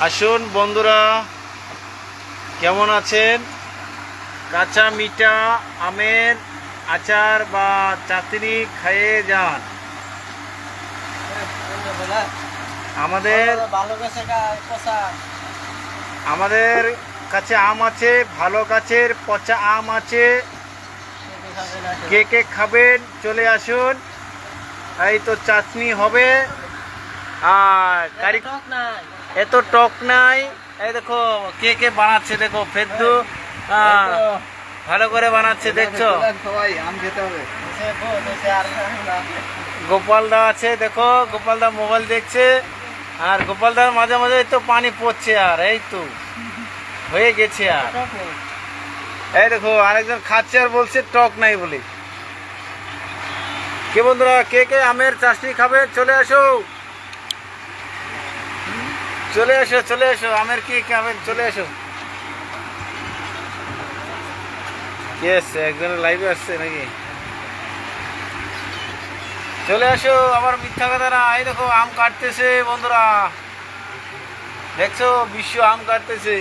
আসুন বন্ধুরা, কেমন আছেন? কাঁচা মিঠা আমের আচার বা চাটনি খেয়ে যান। আমাদের কাছে আম আছে, ভালো গাছের পচা আম আছে। কে কে খাবেন চলে আসুন। এই তো চাটনি হবে। আর এত টক নাই। এই দেখো কে কে বানাচ্ছে, দেখো ফেদ্দু ভালো করে বানাচ্ছে, দেখছো? গোপালদা আছে, দেখো গোপালদা মোবাইল দেখছে। আর গোপালদার মাঝে মাঝে তো পানি পড়ছে, আর এই তো হয়ে গেছে। আর এই দেখো আরেকজন খাচ্ছে আর বলছে টক নাই বলে। কে বন্ধুরা, কে কে আমের চাটনি খাবে চলে আসো, চলে এসো, চলে এসো। আমের কি খাবেন চলে এসো। কে আসছে? একজনের লাইভে আসছে নাকি? চলে আসো, আবার মিথ্যা কথা না। এই দেখো আম কাটতেছে বন্ধুরা, দেখছো বিশ্ব আম কাটতেছে।